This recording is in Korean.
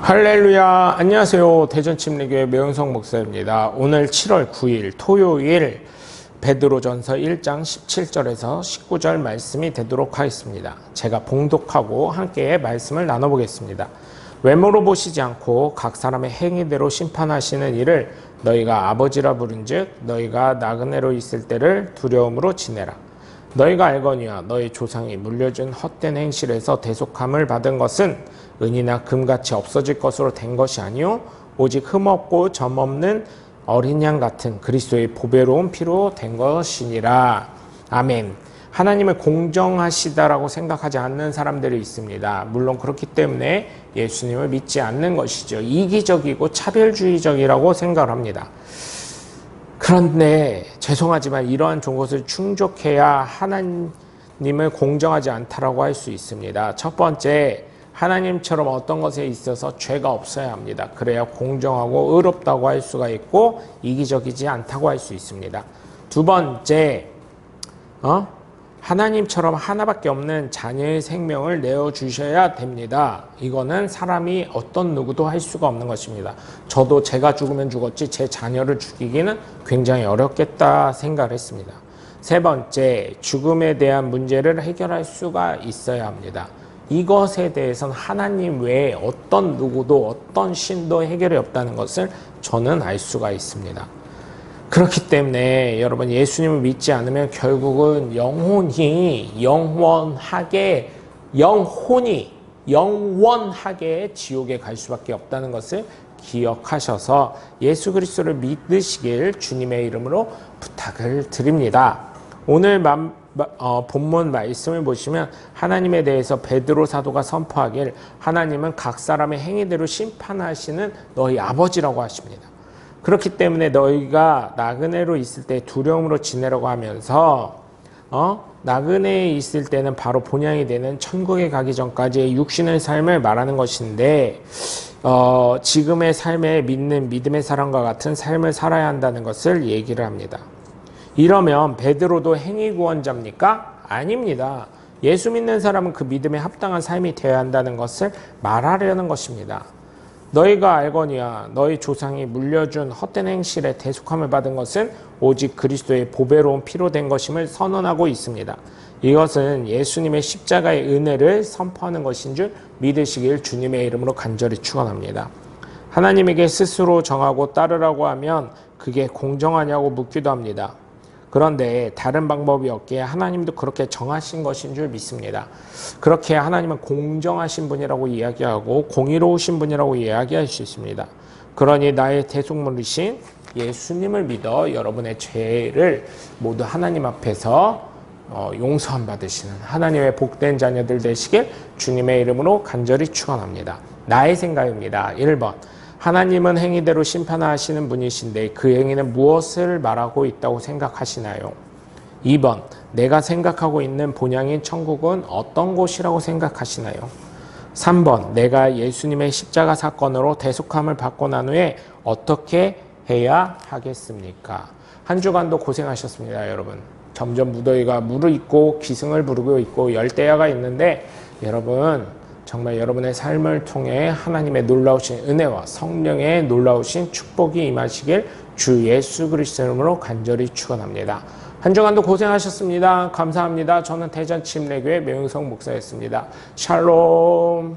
할렐루야. 안녕하세요. 대전침례교회 매운성 목사입니다. 오늘 7월 9일 토요일 베드로전서 1장 17절에서 19절 말씀이 되도록 하겠습니다. 제가 봉독하고 함께 말씀을 나눠보겠습니다. 외모로 보시지 않고 각 사람의 행위대로 심판하시는 이를 너희가 아버지라 부른즉 너희가 나그네로 있을 때를 두려움으로 지내라. 너희가 알거니와 너희 조상이 물려준 헛된 행실에서 대속함을 받은 것은 은이나 금같이 없어질 것으로 된 것이 아니요 오직 흠없고 점없는 어린 양 같은 그리스도의 보배로운 피로 된 것이니라. 아멘. 하나님을 공정하시다라고 생각하지 않는 사람들이 있습니다. 물론 그렇기 때문에 예수님을 믿지 않는 것이죠. 이기적이고 차별주의적이라고 생각을 합니다. 그런데 죄송하지만 이러한 것을 충족해야 하나님을 공정하지 않다라고 할 수 있습니다. 첫 번째, 하나님처럼 어떤 것에 있어서 죄가 없어야 합니다. 그래야 공정하고 의롭다고 할 수가 있고 이기적이지 않다고 할 수 있습니다. 두 번째, 하나님처럼 하나밖에 없는 자녀의 생명을 내어주셔야 됩니다. 이거는 사람이 어떤 누구도 할 수가 없는 것입니다. 저도 제가 죽으면 죽었지 제 자녀를 죽이기는 굉장히 어렵겠다 생각을 했습니다. 세 번째, 죽음에 대한 문제를 해결할 수가 있어야 합니다. 이것에 대해서는 하나님 외에 어떤 누구도 어떤 신도 해결이 없다는 것을 저는 알 수가 있습니다. 그렇기 때문에 여러분 예수님을 믿지 않으면 결국은 영원하게 지옥에 갈 수밖에 없다는 것을 기억하셔서 예수 그리스도를 믿으시길 주님의 이름으로 부탁을 드립니다. 오늘 본문 말씀을 보시면 하나님에 대해서 베드로 사도가 선포하길 하나님은 각 사람의 행위대로 심판하시는 너희 아버지라고 하십니다. 그렇기 때문에 너희가 나그네로 있을 때 두려움으로 지내라고 하면서 나그네에 있을 때는 바로 본향이 되는 천국에 가기 전까지의 육신의 삶을 말하는 것인데 지금의 삶에 믿는 믿음의 사람과 같은 삶을 살아야 한다는 것을 얘기를 합니다. 이러면 베드로도 행위구원자입니까? 아닙니다. 예수 믿는 사람은 그 믿음에 합당한 삶이 되어야 한다는 것을 말하려는 것입니다. 너희가 알거니와 너희 조상이 물려준 헛된 행실에 대속함을 받은 것은 오직 그리스도의 보배로운 피로 된 것임을 선언하고 있습니다. 이것은 예수님의 십자가의 은혜를 선포하는 것인 줄 믿으시길 주님의 이름으로 간절히 축원합니다. 하나님에게 스스로 정하고 따르라고 하면 그게 공정하냐고 묻기도 합니다. 그런데 다른 방법이 없기에 하나님도 그렇게 정하신 것인 줄 믿습니다. 그렇게 하나님은 공정하신 분이라고 이야기하고 공의로우신 분이라고 이야기할 수 있습니다. 그러니 나의 대속물이신 예수님을 믿어 여러분의 죄를 모두 하나님 앞에서 용서함 받으시는 하나님의 복된 자녀들 되시길 주님의 이름으로 간절히 축원합니다. 나의 생각입니다. 1번, 하나님은 행위대로 심판하시는 분이신데 그 행위는 무엇을 말하고 있다고 생각하시나요? 2번, 내가 생각하고 있는 본향인 천국은 어떤 곳이라고 생각하시나요? 3번, 내가 예수님의 십자가 사건으로 대속함을 받고 난 후에 어떻게 해야 하겠습니까? 한 주간도 고생하셨습니다, 여러분. 점점 무더위가 무르익고 기승을 부르고 있고 열대야가 있는데 여러분 정말 여러분의 삶을 통해 하나님의 놀라우신 은혜와 성령의 놀라우신 축복이 임하시길 주 예수 그리스도 이름으로 간절히 축원합니다. 한 주간도 고생하셨습니다. 감사합니다. 저는 대전침례교회 매운성 목사였습니다. 샬롬.